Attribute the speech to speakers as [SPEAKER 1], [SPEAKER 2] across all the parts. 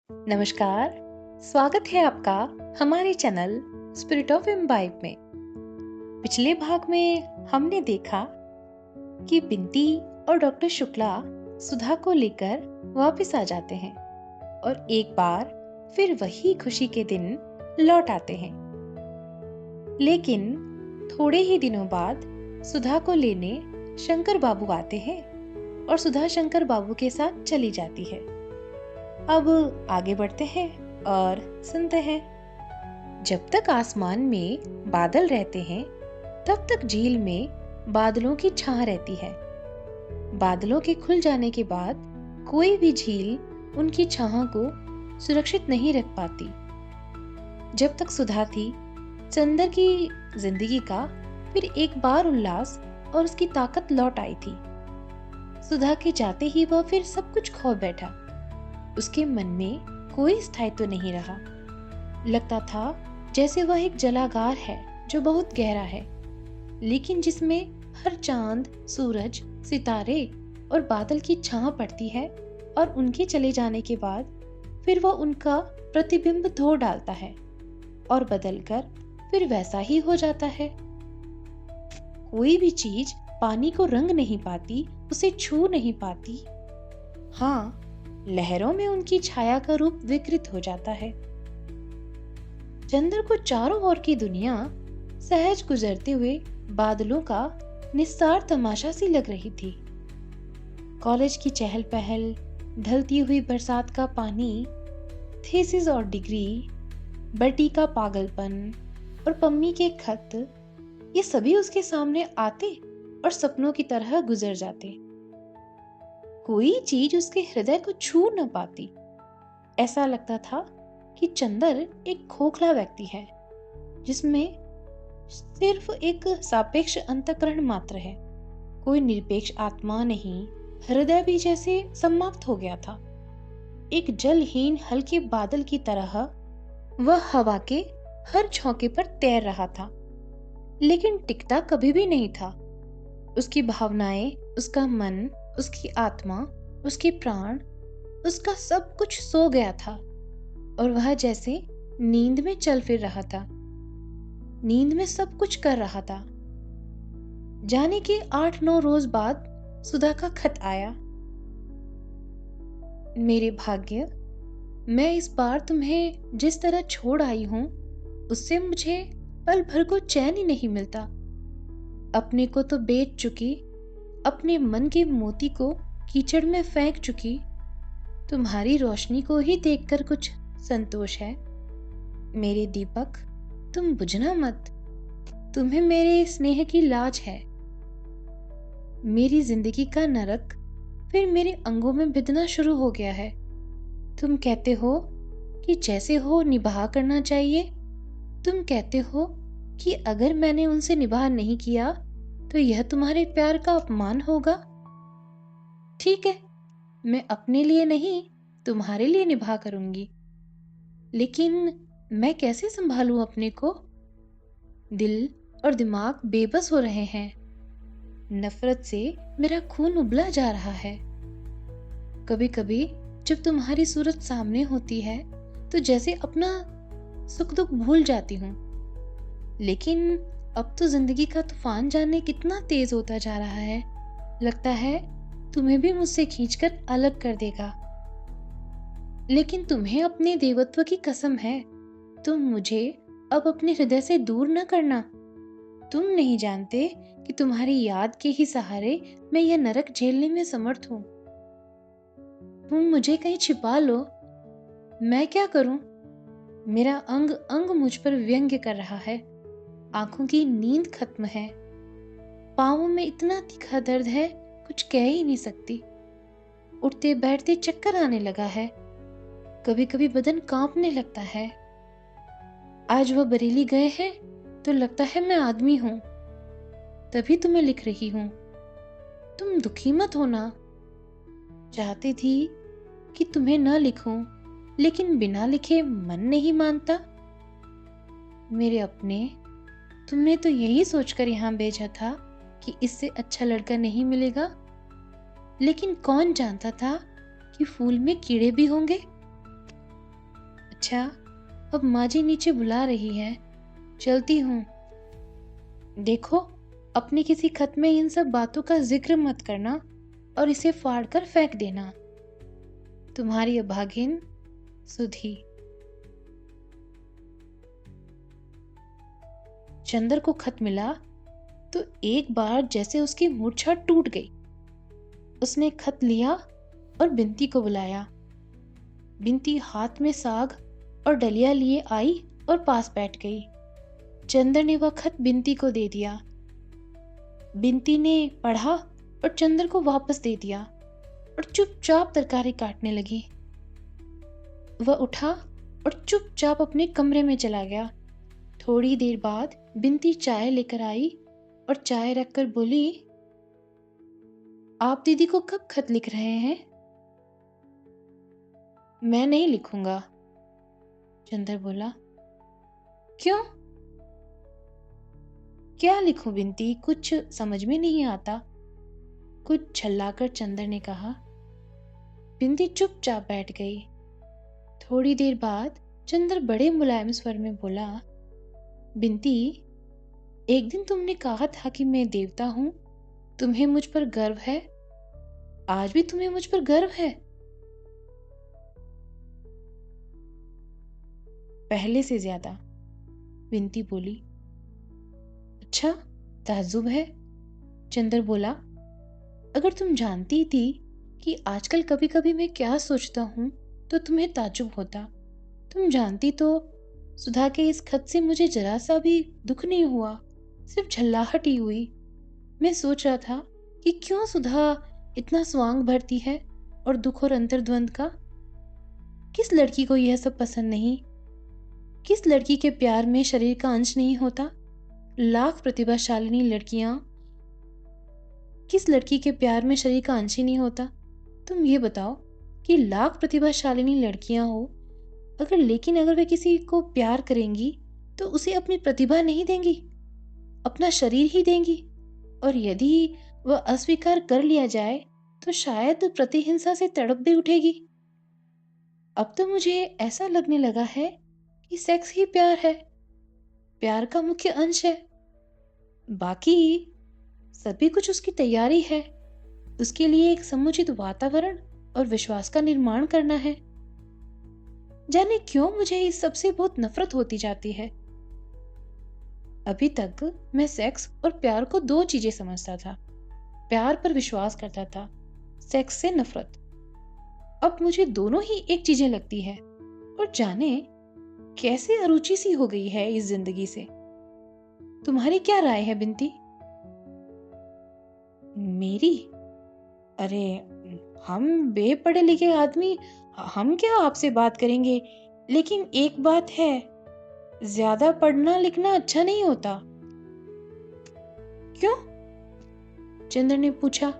[SPEAKER 1] नमस्कार, स्वागत है आपका हमारे चैनल स्पिरिट ऑफ इम्बाइब में। पिछले भाग में हमने देखा कि बिंती और डॉक्टर शुक्ला सुधा को लेकर वापस आ जाते हैं और एक बार फिर वही खुशी के दिन लौट आते हैं। लेकिन थोड़े ही दिनों बाद सुधा को लेने शंकर बाबू आते हैं और सुधा शंकर बाबू के साथ चली जाती है। अब आगे बढ़ते हैं और सुनते हैं। जब तक आसमान में बादल रहते हैं तब तक झील में बादलों की छां रहती है। बादलों के खुल जाने के बाद कोई भी झील उनकी छां को सुरक्षित नहीं रख पाती। जब तक सुधा थी, चंदर की जिंदगी का फिर एक बार उल्लास और उसकी ताकत लौट आई थी। सुधा के जाते ही वह फिर सब कुछ खो बैठा। उसके मन में कोई स्थायित्व नहीं रहा। लगता था जैसे वह एक जलागार है जो बहुत गहरा है, लेकिन जिसमें हर चांद, सूरज, सितारे और बादल की छां पड़ती है और उनके चले जाने के बाद फिर वह उनका प्रतिबिंब धो डालता है और बदलकर फिर वैसा ही हो जाता है। कोई भी चीज पानी को रंग नहीं पाती, उसे छू नहीं पाती। हाँ, लहरों में उनकी छाया का रूप विकृत हो जाता है। चंद्र को चारों ओर की दुनिया सहज गुजरते हुए बादलों का निस्सार तमाशा सी लग रही थी। कॉलेज की चहल पहल, ढलती हुई बरसात का पानी, थीसिस और डिग्री, बटी का पागलपन और पम्मी के खत, ये सभी उसके सामने आते और सपनों की तरह गुजर जाते। कोई चीज उसके हृदय को छू न पाती। ऐसा लगता था कि चंदर एक खोखला व्यक्ति है जिसमें सिर्फ एक सापेक्ष अंतःकरण मात्र है। कोई निरपेक्ष आत्मा नहीं। हृदय भी जैसे समाप्त हो गया था। एक जलहीन हल्के बादल की तरह वह हवा के हर झोंके पर तैर रहा था, लेकिन टिकता कभी भी नहीं था। उसकी भावनाएं, उसका मन, उसकी आत्मा, उसके प्राण, उसका सब कुछ सो गया था और वह जैसे नींद में चल फिर रहा था। नींद में सब कुछ कर रहा था। जाने के 8-9 रोज बाद सुधा का खत आया। मेरे भाग्य, मैं इस बार तुम्हें जिस तरह छोड़ आई हूं, उससे मुझे पल भर को चैन ही नहीं मिलता। अपने को तो बेच चुकी, अपने मन के मोती को कीचड़ में फेंक चुकी, तुम्हारी रोशनी को ही देखकर कुछ संतोष है। मेरे दीपक, तुम बुझना मत। तुम्हें मेरे स्नेह की लाज है। मेरी जिंदगी का नरक फिर मेरे अंगों में बिधना शुरू हो गया है। तुम कहते हो कि जैसे हो निभाह करना चाहिए। तुम कहते हो कि अगर मैंने उनसे निभाह नहीं किया तो यह तुम्हारे प्यार का अपमान होगा। ठीक है, मैं अपने लिए नहीं, तुम्हारे लिए निभा करूंगी, लेकिन मैं कैसे संभालूं अपने को? दिल और दिमाग बेबस हो रहे हैं। नफरत से मेरा खून उबला जा रहा है। कभी कभी जब तुम्हारी सूरत सामने होती है तो जैसे अपना सुख दुख भूल जाती हूँ, लेकिन अब तो जिंदगी का तूफान जाने कितना तेज होता जा रहा है। लगता है तुम्हें भी मुझसे खींचकर अलग कर देगा। लेकिन तुम्हें अपने देवत्व की कसम है, तुम मुझे अब अपने हृदय से दूर न करना। तुम नहीं जानते कि तुम्हारी याद के ही सहारे मैं यह नरक झेलने में समर्थ हूँ। तुम मुझे कहीं छिपा लो, मैं क्या करूं? मेरा अंग अंग मुझ पर व्यंग्य कर रहा है। आंखों की नींद खत्म है। पांवों में इतना तीखा दर्द है, कुछ कह ही नहीं सकती। उठते बैठते चक्कर आने लगा है। कभी कभी बदन कांपने लगता है। आज वह बरेली गए हैं तो लगता है मैं आदमी हूं। तभी तुम्हें लिख रही हूं। तुम दुखी मत होना। चाहती थी कि तुम्हें न लिखूं, लेकिन बिना लिखे मन नहीं मानता। मेरे अपने, तुमने तो यही सोचकर यहाँ भेजा था कि इससे अच्छा लड़का नहीं मिलेगा, लेकिन कौन जानता था कि फूल में कीड़े भी होंगे। अच्छा, अब माँ जी नीचे बुला रही है, चलती हूँ। देखो, अपने किसी खत में इन सब बातों का जिक्र मत करना और इसे फाड़ कर फेंक देना। तुम्हारी अभागिन, सुधी। चंदर को खत मिला तो एक बार जैसे उसकी मूर्छा टूट गई। उसने खत लिया और बिंती को बुलाया। बिंती हाथ में साग और डलिया लिए आई और पास बैठ गई। चंदर ने वह खत बिंती को दे दिया। बिंती ने पढ़ा और चंदर को वापस दे दिया और चुपचाप तरकारी काटने लगी। वह उठा और चुपचाप अपने कमरे में चला गया। थोड़ी देर बाद बिंती चाय लेकर आई और चाय रखकर बोली, आप दीदी को कब खत लिख रहे हैं? मैं नहीं लिखूंगा, चंदर बोला। क्यों? क्या लिखूं बिंती, कुछ समझ में नहीं आता, कुछ छल्लाकर चंदर ने कहा। बिंती चुपचाप बैठ गई। थोड़ी देर बाद चंदर बड़े मुलायम स्वर में बोला, बिंती, एक दिन तुमने कहा था कि मैं देवता हूं, तुम्हें मुझ पर गर्व है। आज भी तुम्हें मुझ पर गर्व है? पहले से ज्यादा, बिंती बोली। अच्छा, ताज्जुब है, चंदर बोला। अगर तुम जानती थी कि आजकल कभी कभी मैं क्या सोचता हूं तो तुम्हें ताज्जुब होता। तुम जानती तो सुधा के इस खत से मुझे जरा सा भी दुख नहीं हुआ, सिर्फ झल्लाहट ही हुई। मैं सोच रहा था कि क्यों सुधा इतना स्वांग भरती है और दुख और अंतर्द्वंद का। किस लड़की को यह सब पसंद नहीं? किस लड़की के प्यार में शरीर का अंश नहीं होता? लाख प्रतिभाशालिनी लड़कियां, किस लड़की के प्यार में शरीर का अंश ही नहीं होता? तुम ये बताओ कि लाख प्रतिभाशालिनी लड़कियां हो, अगर वे किसी को प्यार करेंगी तो उसे अपनी प्रतिभा नहीं देंगी, अपना शरीर ही देंगी। और यदि वह अस्वीकार कर लिया जाए तो शायद प्रतिहिंसा से तड़प भी उठेगी। अब तो मुझे ऐसा लगने लगा है कि सेक्स ही प्यार है, प्यार का मुख्य अंश है। बाकी सभी कुछ उसकी तैयारी है। उसके लिए एक समुचित वातावरण और विश्वास का निर्माण करना है। जाने क्यों मुझे इस सब से बहुत नफरत होती जाती है। अभी तक मैं सेक्स और प्यार को दो चीजें समझता था। प्यार पर विश्वास करता था, सेक्स से नफरत। अब मुझे दोनों ही एक चीजें लगती है और जाने कैसे अरुचि सी हो गई है इस जिंदगी से। तुम्हारी क्या राय है बिंती? मेरी? अरे, हम बेपढ़े लिखे आदमी, हम क्या आपसे बात करेंगे। लेकिन एक बात है, ज्यादा पढ़ना लिखना अच्छा नहीं होता। क्यों? चंद्र ने पूछा।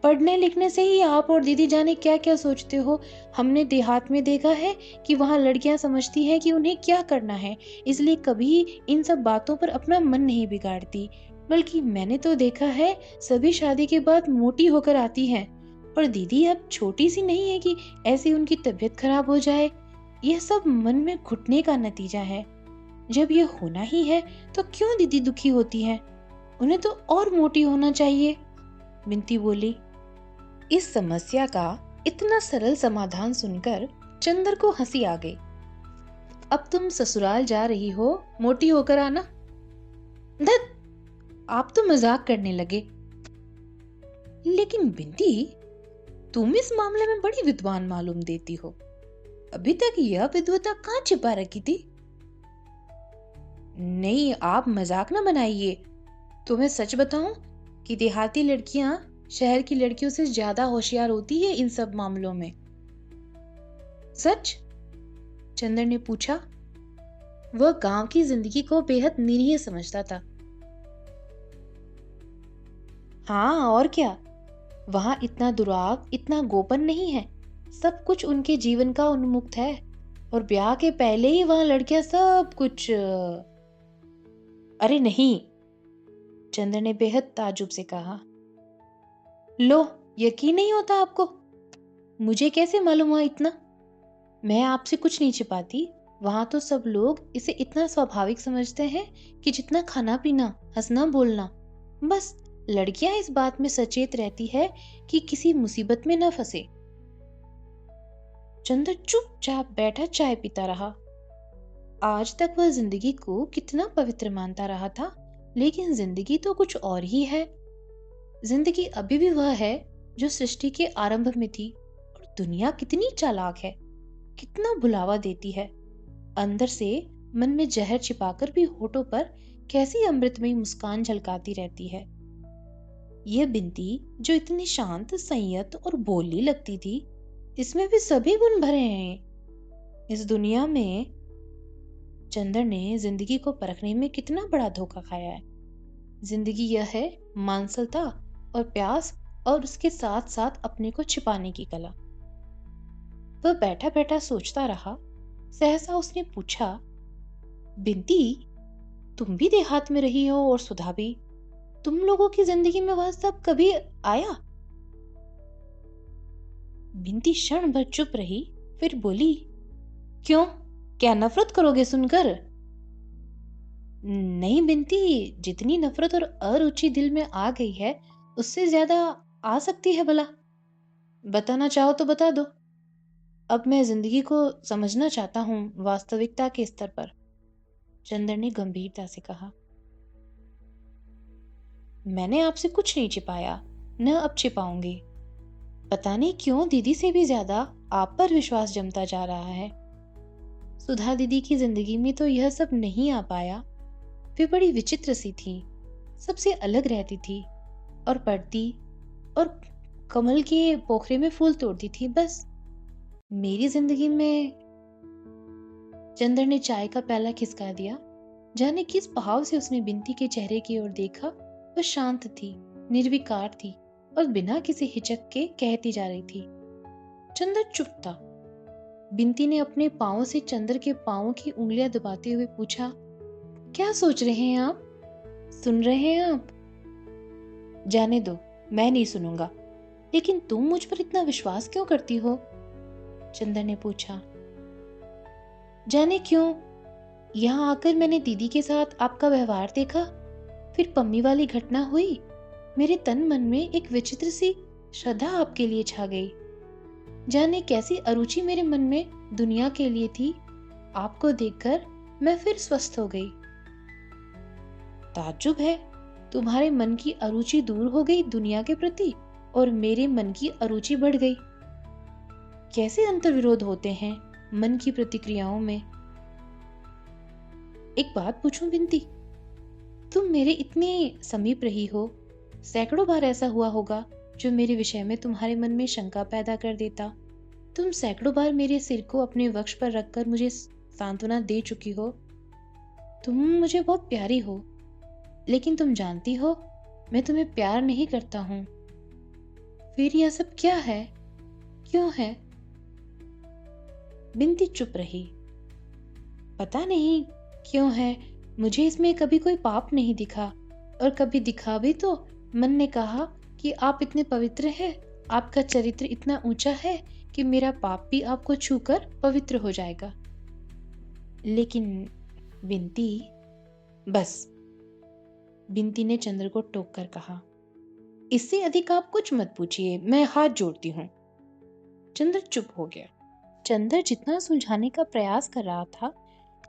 [SPEAKER 1] पढ़ने लिखने से ही आप और दीदी जाने क्या क्या सोचते हो। हमने देहात में देखा है कि वहाँ लड़कियां समझती हैं कि उन्हें क्या करना है, इसलिए कभी इन सब बातों पर अपना मन नहीं बिगाड़ती। बल्कि मैंने तो देखा है सभी शादी के बाद मोटी होकर आती हैं। और दीदी अब छोटी सी नहीं है कि ऐसी उनकी तबीयत खराब हो जाए। यह सब मन में घुटने का नतीजा है। जब यह होना ही है तो क्यों दीदी दुखी होती है? उन्हें तो और मोटी होना चाहिए, बिंती बोली। इस समस्या का इतना सरल समाधान सुनकर चंदर को हंसी आ गई। अब तुम ससुराल जा रही हो, मोटी होकर आना। धत, आप तो मजाक करने लगे। लेकिन बिंती, तुम इस मामले में बड़ी विद्वान मालूम देती हो। अभी तक यह विद्वता कहाँ छिपा रखी थी? नहीं, आप मजाक ना बनाइए। तुम्हें सच बताऊं कि देहाती लड़कियां शहर की लड़कियों से ज्यादा होशियार होती है इन सब मामलों में। सच? चंदर ने पूछा। वह गांव की जिंदगी को बेहद निरीह समझता था। हाँ, और क्या। वहां इतना दुराग, इतना गोपन नहीं है। सब कुछ उनके जीवन का उन्मुक्त है। और ब्याह के पहले ही वहां लड़कियां सब कुछ अरे नहीं, चंद्र ने बेहद ताजुब से कहा। लो, यकीन नहीं होता आपको? मुझे कैसे मालूम हुआ इतना? मैं आपसे कुछ नहीं छिपाती। वहां तो सब लोग इसे इतना स्वाभाविक समझते हैं कि जितना खाना पीना, हंसना बोलना। बस लड़कियां इस बात में सचेत रहती है कि किसी मुसीबत में न फंसे। चंद्र चुपचाप बैठा चाय पीता रहा। आज तक वह जिंदगी को कितना पवित्र मानता रहा था, लेकिन जिंदगी तो कुछ और ही है। जिंदगी अभी भी वह है जो सृष्टि के आरंभ में थी। और दुनिया कितनी चालाक है, कितना बुलावा देती है। अंदर से मन में जहर छिपाकर भी होठों पर कैसी अमृतमयी मुस्कान झलकाती रहती है। यह बिंती जो इतनी शांत, संयत और भोली लगती थी, इसमें भी सभी गुण भरे हैं। इस दुनिया में चंद्र ने जिंदगी को परखने में कितना बड़ा धोखा खाया है। जिंदगी यह है मांसलता और प्यास, और उसके साथ साथ अपने को छिपाने की कला। वह बैठा बैठा सोचता रहा। सहसा उसने पूछा, बिंती, तुम भी देहात में रही हो और सुधा भी। तुम लोगों की जिंदगी में वह सब कभी आया? बिंती क्षण भर चुप रही, फिर बोली, क्यों, क्या नफरत करोगे सुनकर? नहीं बिंती, जितनी नफरत और अरुचि दिल में आ गई है, उससे ज्यादा आ सकती है भला। बताना चाहो तो बता दो। अब मैं जिंदगी को समझना चाहता हूँ वास्तविकता के स्तर पर। चंद्र ने गंभीरता से कहा, मैंने आपसे कुछ नहीं छिपाया, न अब छिपाऊंगी। पता नहीं क्यों दीदी से भी ज्यादा आप पर विश्वास जमता जा रहा है। सुधा दीदी की जिंदगी में तो यह सब नहीं आ पाया। वे बड़ी विचित्र सी थी, सबसे अलग रहती थी और पढ़ती और कमल के पोखरे में फूल तोड़ती थी। बस मेरी जिंदगी में। चंद्र ने चाय का प्याला खिसका दिया। जाने किस भाव से उसने बिंती के चेहरे की ओर देखा। वह शांत थी, निर्विकार थी और बिना किसी हिचक के कहती जा रही थी। चंद्र चुप था। बिंती ने अपने पांवों से चंद्र के पांवों की उंगलियां दबाते हुए पूछा, क्या सोच रहे हैं आप? सुन रहे हैं आप? जाने दो, मैं नहीं सुनूंगा। लेकिन तुम मुझ पर इतना विश्वास क्यों करती हो? चंद्र ने पूछा। जाने क्यों, यहाँ आकर मैंने दीदी के साथ आपका व्यवहार देखा, फिर पम्मी वाली घटना हुई। मेरे तन मन में एक विचित्र सी श्रद्धा आपके लिए छा गई। जाने कैसी अरुचि मेरे मन में दुनिया के लिए थी। आपको देखकर मैं फिर स्वस्थ हो गई। ताज्जुब है, तुम्हारे मन की अरुचि दूर हो गई दुनिया के प्रति, और मेरे मन की अरुचि बढ़ गई। कैसे अंतर्विरोध होते हैं मन की प्रतिक्रियाओं में। एक बात पूछूं बिंती, तुम मेरे इतने समीप रही हो, सैकड़ों बार ऐसा हुआ होगा जो मेरे विषय में तुम्हारे मन में शंका पैदा कर देता। तुम सैकड़ों बार मेरे सिर को अपने वक्ष पर रखकर मुझे सांत्वना दे चुकी हो। तुम मुझे बहुत प्यारी हो, लेकिन तुम जानती हो मैं तुम्हें प्यार नहीं करता हूं। फिर यह सब क्या है, क्यों है? बिंती चुप रही। पता नहीं क्यों है, मुझे इसमें कभी कोई पाप नहीं दिखा, और कभी दिखा भी तो मन ने कहा कि आप इतने पवित्र हैं, आपका चरित्र इतना ऊंचा है कि मेरा पाप भी आपको छूकर पवित्र हो जाएगा। लेकिन बिंती, बस, बिंती ने चंद्र को टोक कर कहा, इससे अधिक आप कुछ मत पूछिए, मैं हाथ जोड़ती हूँ। चंद्र चुप हो गया। चंद्र जितना सुलझाने का प्रयास कर रहा था,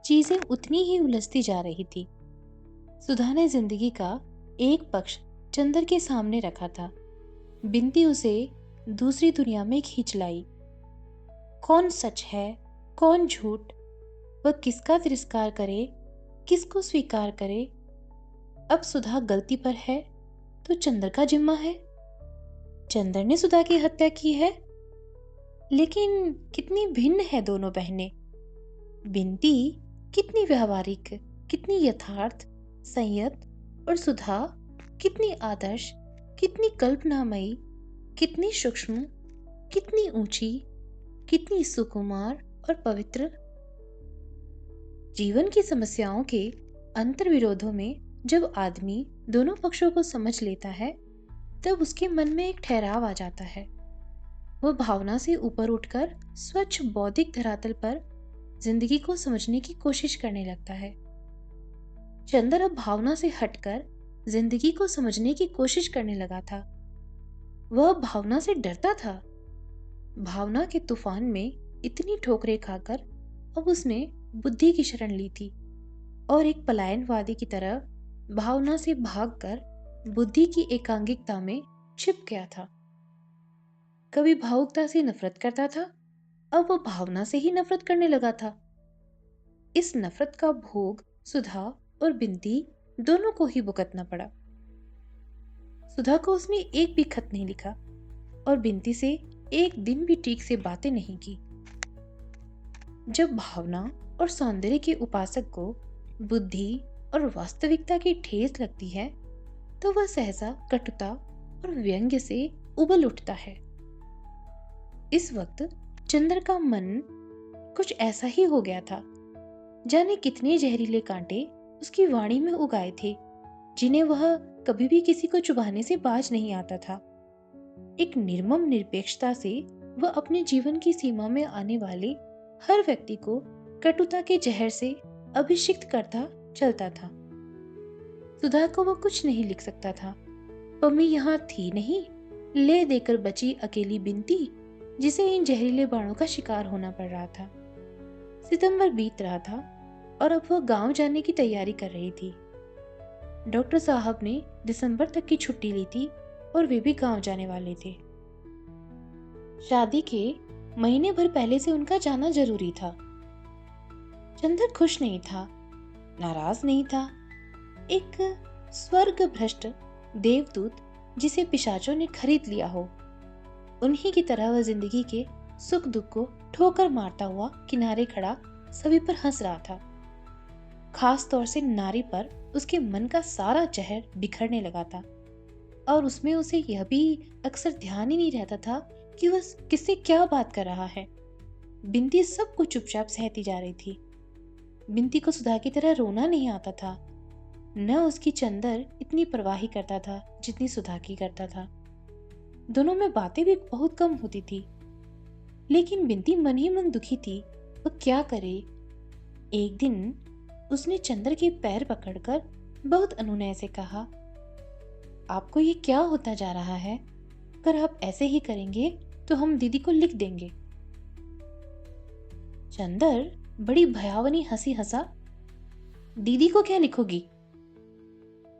[SPEAKER 1] चीजें उतनी ही उलझती जा रही थी। सुधा ने जिंदगी का एक पक्ष चंद्र के सामने रखा था। बिंती उसे दूसरी दुनिया में खींच लाई। कौन सच है, कौन झूठ, वह किसका तिरस्कार करे, किसको स्वीकार करे। अब सुधा गलती पर है तो चंद्र का जिम्मा है। चंद्र ने सुधा की हत्या की है। लेकिन कितनी भिन्न है दोनों बहनें। बिंती कितनी व्यवहारिक, कितनी यथार्थ, संयत, और सुधा कितनी आदर्श, कितनी कल्पनामयी, कितनी सूक्ष्म, कितनी ऊंची, कितनी सुकुमार और पवित्र। जीवन की समस्याओं के अंतर्विरोधों में जब आदमी दोनों पक्षों को समझ लेता है, तब उसके मन में एक ठहराव आ जाता है। वह भावना से ऊपर उठकर स्वच्छ बौद्धिक धरातल पर जिंदगी को समझने की कोशिश करने लगता है। चंदर अब भावना से हटकर जिंदगी को समझने की कोशिश करने लगा था। वह भावना से डरता था। भावना के तूफान में इतनी ठोकरें खाकर अब उसने बुद्धि की शरण ली थी और एक पलायनवादी की तरह भावना से भागकर बुद्धि की एकांगिकता में छिप गया था। कभी भावुकता से नफरत करता था, अब वह भावना से ही नफरत करने लगा था। इस नफरत का भोग सुधा और बिंती दोनों को ही भुगतना पड़ा। सुधा को उसने एक भी खत नहीं लिखा और बिंती से एक दिन भी ठीक से बातें नहीं की। जब भावना और सौंदर्य के उपासक को बुद्धि और वास्तविकता की ठेस लगती है तो वह सहसा कटुता और व्यंग्य से उबल उठता है। इस वक्त चंद्र का मन कुछ ऐसा ही हो गया था। जाने कितने जहरीले कांटे उसकी वाणी में उगाए थे जिन्हें वह कभी भी किसी को चुभाने से बाज नहीं आता था। एक निर्मम निरपेक्षता से वह अपने जीवन की सीमा में आने वाले हर व्यक्ति को कटुता के जहर से अभिषिक्त करता चलता था। सुधा को वह कुछ नहीं लिख सकता था। पम्मी यहाँ थी नहीं, ले देकर बची अकेली बिंती जिसे इन जहरीले बाणों का शिकार होना पड़ रहा था। सितंबर बीत रहा था और अब वह गांव जाने की तैयारी कर रही थी। डॉक्टर साहब ने दिसंबर तक की छुट्टी ली थी और वे भी गांव जाने वाले थे। शादी के महीने भर पहले से उनका जाना जरूरी था। चंदर खुश नहीं था, नाराज नहीं था। एक स्वर्ग भ्रष्ट देवदूत जिसे पिशाचों ने खरीद लिया हो, उन्हीं की तरह वह जिंदगी के सुख दुख को ठोकर मारता हुआ किनारे खड़ा सभी पर हंस रहा था। खास तौर से नारी पर उसके मन का सारा जहर बिखरने लगा था और उसमें उसे यह भी अक्सर ध्यान ही नहीं रहता था कि वह किससे क्या बात कर रहा है। बिंती सब कुछ चुपचाप सहती जा रही थी। बिंती को सुधा की तरह रोना नहीं आता था, न उसकी चंदर इतनी परवाही करता था जितनी सुधा की करता था। दोनों में बातें भी बहुत कम होती थी, लेकिन बिंती मन ही मन दुखी थी। वह क्या करे। एक दिन उसने चंदर के पैर पकड़कर बहुत अनुनय से कहा, आपको ये क्या होता जा रहा है? अगर आप ऐसे ही करेंगे तो हम दीदी को लिख देंगे। चंदर बड़ी भयावनी हंसी हंसा, दीदी को क्या लिखोगी?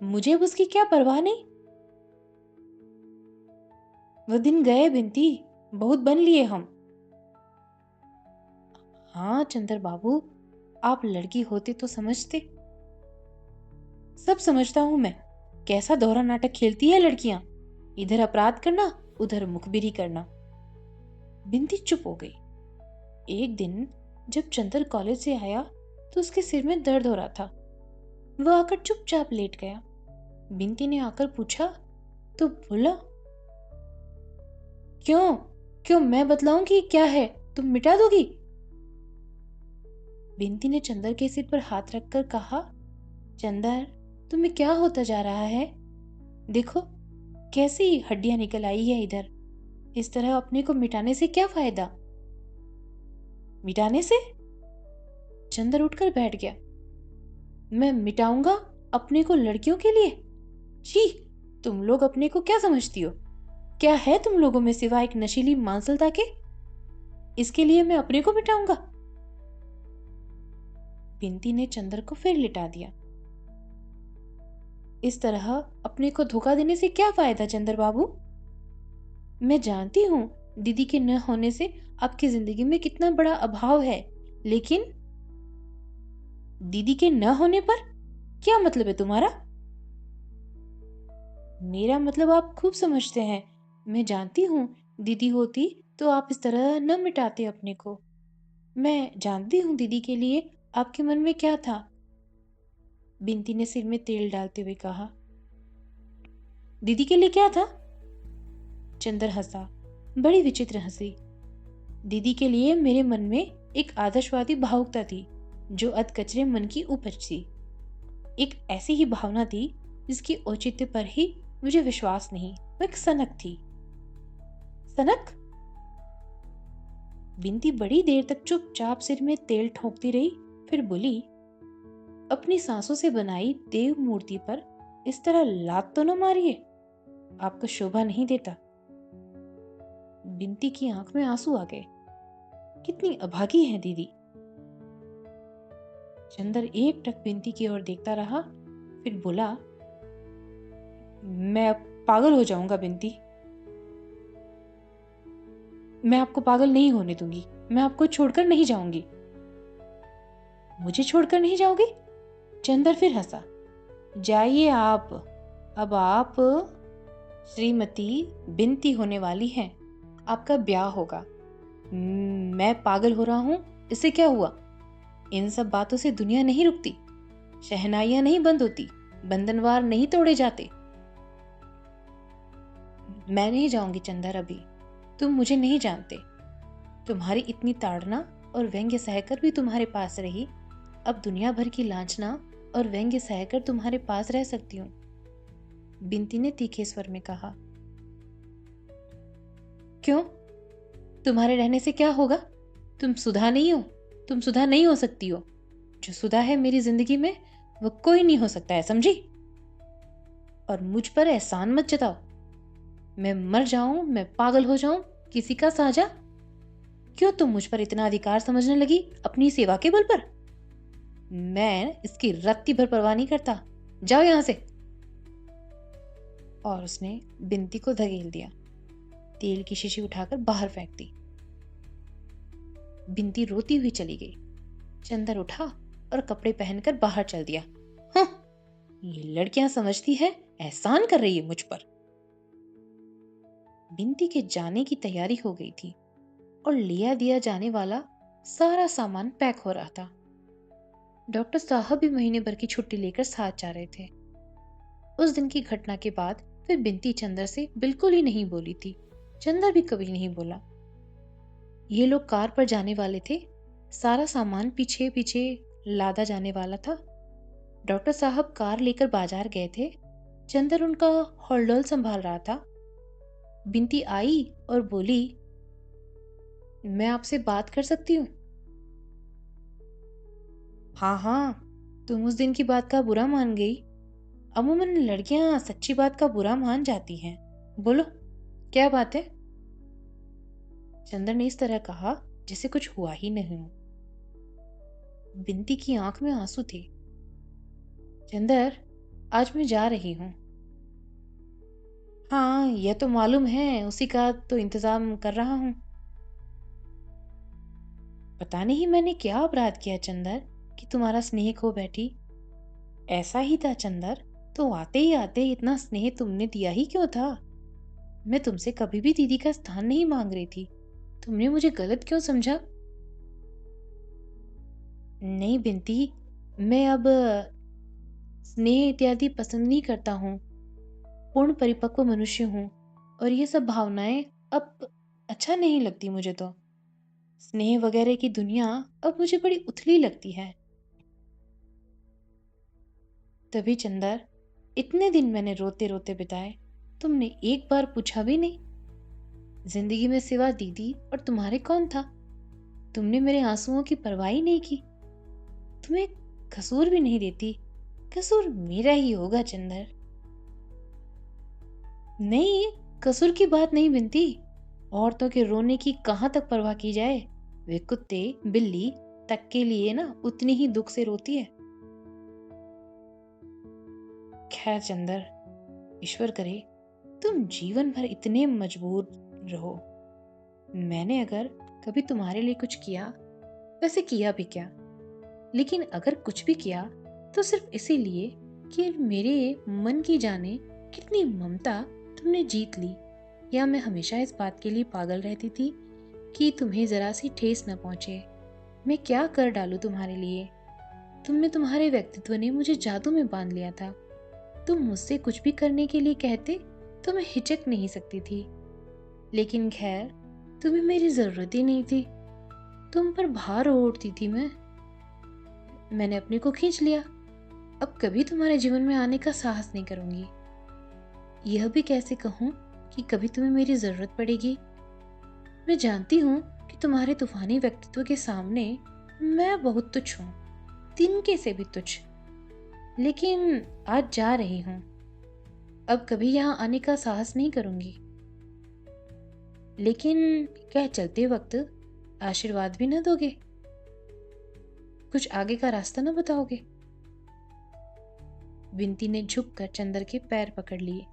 [SPEAKER 1] मुझे अब उसकी क्या परवाह नहीं। वह दिन गए बिंती, बहुत बन लिए हम। हाँ चंदर बाबू, आप लड़की होते तो समझते। सब समझता हूं मैं। कैसा दोहरा नाटक खेलती है लड़कियां, इधर अपराध करना उधर मुखबिरी करना। बिंती चुप हो गई। एक दिन जब चंदर कॉलेज से आया तो उसके सिर में दर्द हो रहा था। वह आकर चुपचाप लेट गया। बिंती ने आकर पूछा तो बोला, क्यों क्यों मैं बतलाऊंगी क्या है, तुम मिटा दोगी? बिंती ने चंदर के सिर पर हाथ रखकर कहा, चंदर तुम्हें क्या होता जा रहा है? देखो कैसी हड्डियां निकल आई है इधर। इस तरह अपने को मिटाने से क्या फायदा? मिटाने से? चंदर उठकर बैठ गया। मैं मिटाऊंगा अपने को लड़कियों के लिए? छी, तुम लोग अपने को क्या समझती हो? क्या है तुम लोगों में सिवाय एक नशीली मांसलता के? इसके लिए मैं अपने को मिटाऊंगा? बिंती ने चंदर को फिर लिटा दिया। इस तरह अपने को धोखा देने से क्या फायदा चंदर बाबू? मैं जानती हूं दीदी के न होने से आपकी जिंदगी में कितना बड़ा अभाव है, लेकिन दीदी के न होने पर क्या मतलब है तुम्हारा? मेरा मतलब आप खूब समझते हैं। मैं जानती हूं दीदी होती तो आप इस तरह न मिटाते अपने को। मैं जानती हूं दीदी के लिए आपके मन में क्या था। बिंती ने सिर में तेल डालते हुए कहा, दीदी के लिए क्या था? चंदर हंसा, बड़ी विचित्र हंसी। दीदी के लिए मेरे मन में एक आदर्शवादी भावुकता थी जो अधकचरे मन की उपज थी। एक ऐसी ही भावना थी जिसकी औचित्य पर ही मुझे विश्वास नहीं, वो एक सनक थी। सनक? बिंती बड़ी देर तक चुपचाप सिर में तेल ठोंकती रही, फिर बोली, अपनी सांसों से बनाई देव मूर्ति पर इस तरह लात तो न मारिए, आपको शोभा नहीं देता। बिंती की आंख में आंसू आ गए। कितनी अभागी है दीदी। चंदर एक टक बिंती की ओर देखता रहा, फिर बोला, मैं अब पागल हो जाऊंगा बिंती। मैं आपको पागल नहीं होने दूंगी, मैं आपको छोड़कर नहीं जाऊंगी। मुझे छोड़कर नहीं जाओगी? चंदर फिर हंसा। जाइए आप, अब आप श्रीमती बिंती होने वाली हैं, आपका ब्याह होगा। मैं पागल हो रहा हूं, इससे क्या हुआ? इन सब बातों से दुनिया नहीं रुकती, शहनाइयां नहीं बंद होती, बंधनवार नहीं तोड़े जाते। मैं नहीं जाऊंगी चंदर अभी, तुम मुझे नहीं जानते। तुम्हारी इतनी ताड़ना और व्यंग्य सहकर भी तुम्हारे पास रही, अब दुनिया भर की लांछना और व्यंग्य सहकर तुम्हारे पास रह सकती हूँ। बिंती ने तीखे स्वर में कहा। क्यों? तुम्हारे रहने से क्या होगा? तुम सुधा नहीं हो, तुम सुधा नहीं हो सकती हो। जो सुधा है मेरी जिंदगी में, वो कोई नहीं हो सकता है, समझी? और मुझ पर एहसान मत जताओ। मैं मर जाऊं, मैं पागल हो जाऊं, किसी का साझा? क्यों तुम मुझ पर इतना अधिकार समझने लगी अपनी सेवा के बल पर? मैं इसकी रत्ती भर परवाह नहीं करता, जाओ यहां से। और उसने बिंती को धकेल दिया, तेल की शीशी उठाकर बाहर फेंक दी। बिंती रोती हुई चली गई। चंदर उठा और कपड़े पहनकर बाहर चल दिया। हाँ, ये लड़कियां समझती है एहसान कर रही है मुझ पर। बिंती के जाने की तैयारी हो गई थी और लिया दिया जाने वाला सारा सामान पैक हो रहा था। डॉक्टर साहब भी महीने भर की छुट्टी लेकर साथ जा रहे थे। उस दिन की घटना के बाद फिर बिंती चंदर से बिल्कुल ही नहीं बोली थी। चंदर भी कभी नहीं बोला। ये लोग कार पर जाने वाले थे, सारा सामान पीछे पीछे लादा जाने वाला था। डॉक्टर साहब कार लेकर बाजार गए थे, चंदर उनका हॉलडोल संभाल रहा था। बिंती आई और बोली, मैं आपसे बात कर सकती हूँ? हाँ हाँ, तुम उस दिन की बात का बुरा मान गई। अमूमन लड़कियां सच्ची बात का बुरा मान जाती हैं। बोलो, क्या बात है? चंदर ने इस तरह कहा जैसे कुछ हुआ ही नहीं हो। बिंती की आंख में आंसू थे। चंदर, आज मैं जा रही हूँ। हाँ, यह तो मालूम है, उसी का तो इंतजाम कर रहा हूँ। पता नहीं मैंने क्या अपराध किया चंदर कि तुम्हारा स्नेह खो बैठी। ऐसा ही था चंदर, तो आते ही आते इतना स्नेह तुमने दिया ही क्यों था? मैं तुमसे कभी भी दीदी का स्थान नहीं मांग रही थी, तुमने मुझे गलत क्यों समझा? नहीं बिंती, मैं अब स्नेह इत्यादि पसंद नहीं करता हूँ। पूर्ण परिपक्व मनुष्य हूँ और ये सब भावनाएं अब अच्छा नहीं लगती मुझे तो। स्नेह वगैरह की दुनिया अब मुझे बड़ी उथली लगती है। तभी चंदर, इतने दिन मैंने रोते रोते बिताए, तुमने एक बार पूछा भी नहीं। जिंदगी में सिवा दीदी और तुम्हारे कौन था? तुमने मेरे आंसुओं की परवाह ही नहीं की। तुम्हें कसूर भी नहीं देती, कसूर मेरा ही होगा चंदर। नहीं, कसूर की बात नहीं बिनती। औरतों के रोने की कहाँ तक परवाह की जाए? वे कुत्ते बिल्ली तक के लिए ना उतनी ही दुख से रोती है। खैर चंदर, ईश्वर करे तुम जीवन भर इतने मजबूर रहो। मैंने अगर कभी तुम्हारे लिए कुछ किया, वैसे किया भी क्या, लेकिन अगर कुछ भी किया तो सिर्फ इसीलिए कि मेरे मन की जाने कितनी ममता तुमने जीत ली, या मैं हमेशा इस बात के लिए पागल रहती थी कि तुम्हें जरा सी ठेस न पहुंचे। मैं क्या कर डालूं तुम्हारे लिए? तुमने, तुम्हारे व्यक्तित्व ने मुझे जादू में बांध लिया था। तुम मुझसे कुछ भी करने के लिए कहते तो मैं हिचक नहीं सकती थी, लेकिन खैर तुम्हें मेरी जरूरत ही नहीं थी। तुम पर भार ओढ़ती थी मैंने अपने को खींच लिया। अब कभी तुम्हारे जीवन में आने का साहस नहीं करूंगी। यह भी कैसे कहूं कि कभी तुम्हें मेरी जरूरत पड़ेगी। मैं जानती हूँ कि तुम्हारे तूफानी व्यक्तित्व के सामने मैं बहुत तुच्छ हूँ, तिनके से भी तुच्छ। लेकिन आज जा रही हूँ, अब कभी यहाँ आने का साहस नहीं करूंगी। लेकिन क्या चलते वक्त आशीर्वाद भी न दोगे? कुछ आगे का रास्ता न बताओगे? बिंती ने झुककर चंदर के पैर पकड़ लिए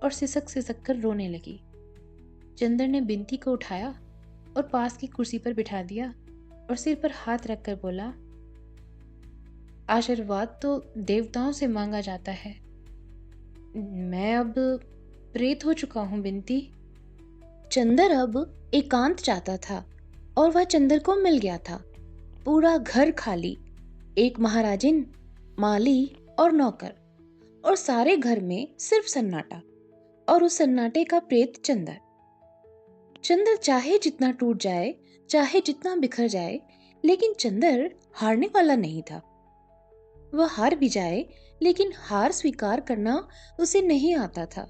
[SPEAKER 1] और सिसक सिसक कर रोने लगी। चंदर ने बिंती को उठाया और पास की कुर्सी पर बिठा दिया और सिर पर हाथ रखकर बोला, आशीर्वाद तो देवताओं से मांगा जाता है। मैं अब प्रेत हो चुका हूं बिंती। चंदर अब एकांत चाहता था और वह चंदर को मिल गया था। पूरा घर खाली, एक महाराजिन, माली और नौकर, और सारे घर में सिर्फ सन्नाटा, और उस सन्नाटे का प्रेत चंदर। चंदर चाहे जितना टूट जाए, चाहे जितना बिखर जाए, लेकिन चंदर हारने वाला नहीं था। वह हार भी जाए, लेकिन हार स्वीकार करना उसे नहीं आता था।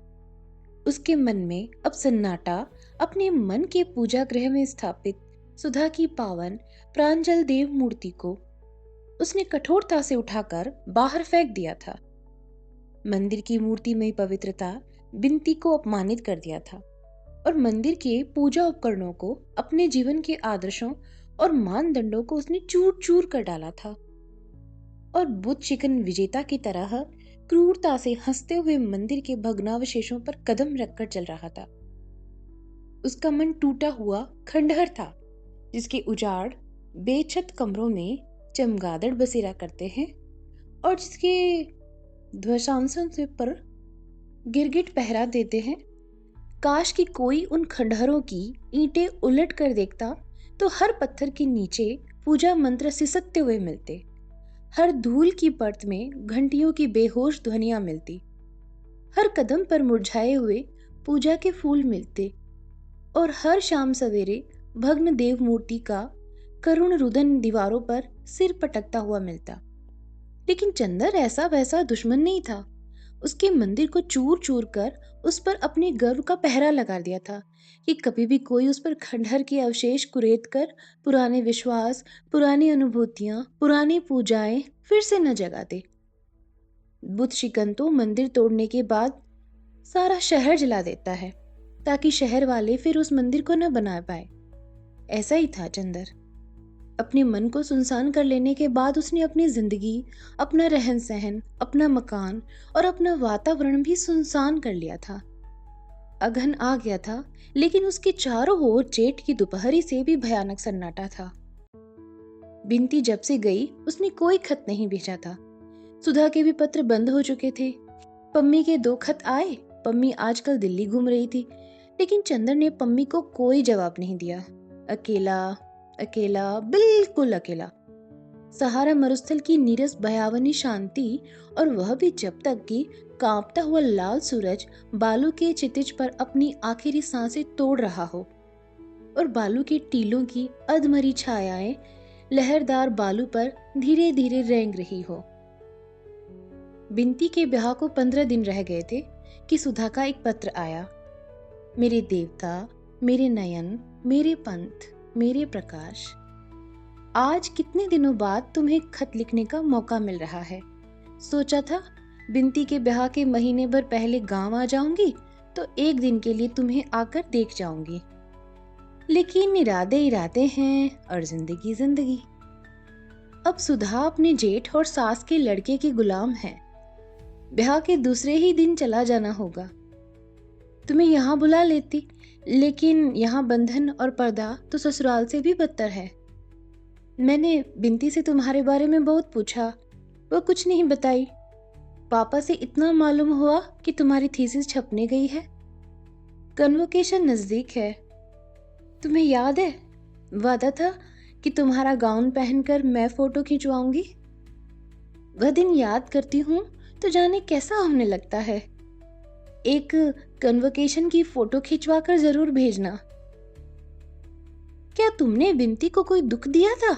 [SPEAKER 1] उसके मन में अब सन्नाटा अपने मन के पूजा गृह में स्थापित सुधा की पावन प्रांजल देव मूर्ति को उसने कठोरता से उठाकर बाहर फेंक दिया था। मंदिर की मूर्ति में पवित्रता बिंती को अपमानित कर दिया था और मंदिर के पूजा उपकरणों को, अपने जीवन के आदर्शों और मानदंडों को उसने चूर चूर कर डाला था और बुद्ध चिकन विजेता की तरह क्रूरता से हंसते हुए मंदिर के भग्नावशेषों पर कदम रखकर चल रहा था। उसका मन टूटा हुआ खंडहर था, जिसके उजाड़ बेछत कमरों में चमगादड़ बसेरा करते हैं और जिसके ध्वजांसन से पर गिरगिट पहरा देते हैं। काश कि कोई उन खंडहरों की ईंटें उलट कर देखता तो हर पत्थर के नीचे पूजा मंत्र सिसकते हुए मिलते, हर धूल की परत में घंटियों की बेहोश ध्वनियां मिलती, हर कदम पर मुरझाए हुए पूजा के फूल मिलते और हर शाम सवेरे भग्न देव मूर्ति का करुण रुदन दीवारों पर सिर पटकता हुआ मिलता। लेकिन चंदर ऐसा वैसा दुश्मन नहीं था। उसके मंदिर को चूर चूर कर उस पर अपने गर्व का पहरा लगा दिया था कि कभी भी कोई उस पर खंडहर के अवशेष कुरेद कर पुराने विश्वास, पुरानी अनुभूतियां, पुरानी पूजाएं फिर से न जगा दे। बुद्ध शिकन तो मंदिर तोड़ने के बाद सारा शहर जला देता है ताकि शहर वाले फिर उस मंदिर को न बना पाए। ऐसा ही था चंदर। अपने मन को सुनसान कर लेने के बाद उसने अपनी जिंदगी, अपना रहन सहन, अपना मकान और अपना वातावरण भी सुनसान कर लिया था। अगहन आ गया था, लेकिन उसके चारों ओर जेठ की दोपहरी से भी भयानक सन्नाटा था। बिंती जब से गई उसने कोई खत नहीं भेजा था। सुधा के भी पत्र बंद हो चुके थे। पम्मी के 2 खत आए। पम्मी आजकल दिल्ली घूम रही थी, लेकिन चंदर ने पम्मी को कोई जवाब नहीं दिया। अकेला अकेला, बिल्कुल अकेला। सहारा मरुस्थल की नीरस भयावनी शांति, और वह भी जब तक कि कांपता हुआ लाल सूरज बालू के क्षितिज पर अपनी आखिरी सांसें तोड़ रहा हो और बालू के टीलों की अधमरी छायाएं लहरदार बालू पर धीरे धीरे रेंग रही हो। बिंती के ब्याह को 15 दिन रह गए थे कि सुधा का एक पत्र आया। मेरे देवता, मेरे नयन, मेरे पंथ, मेरे प्रकाश, आज कितने दिनों बाद तुम्हें खत लिखने का मौका मिल रहा है। सोचा था बिंती के ब्याह के महीने भर पहले गांव आ जाऊंगी तो एक दिन के लिए तुम्हें आकर देख जाऊंगी, लेकिन इरादे इरादे हैं और जिंदगी जिंदगी। अब सुधा अपने जेठ और सास के लड़के की गुलाम है। ब्याह के दूसरे ही दिन चला जाना होगा। तुम्हें यहाँ बुला लेती, लेकिन यहाँ बंधन और पर्दा तो ससुराल से भी बदतर है। मैंने बिंती से तुम्हारे बारे में बहुत पूछा, वो कुछ नहीं बताई। पापा से इतना मालूम हुआ कि तुम्हारी थीसिस छपने गई है। कन्वोकेशन नजदीक है। तुम्हें याद है, वादा था कि तुम्हारा गाउन पहनकर मैं फोटो खिंचवाऊंगी। वह दिन याद करती हूँ तो जाने कैसा होने लगता है। एक कन्वोकेशन की फोटो खिंचवा कर जरूर भेजना। क्या तुमने बिंती को कोई दुख दिया था?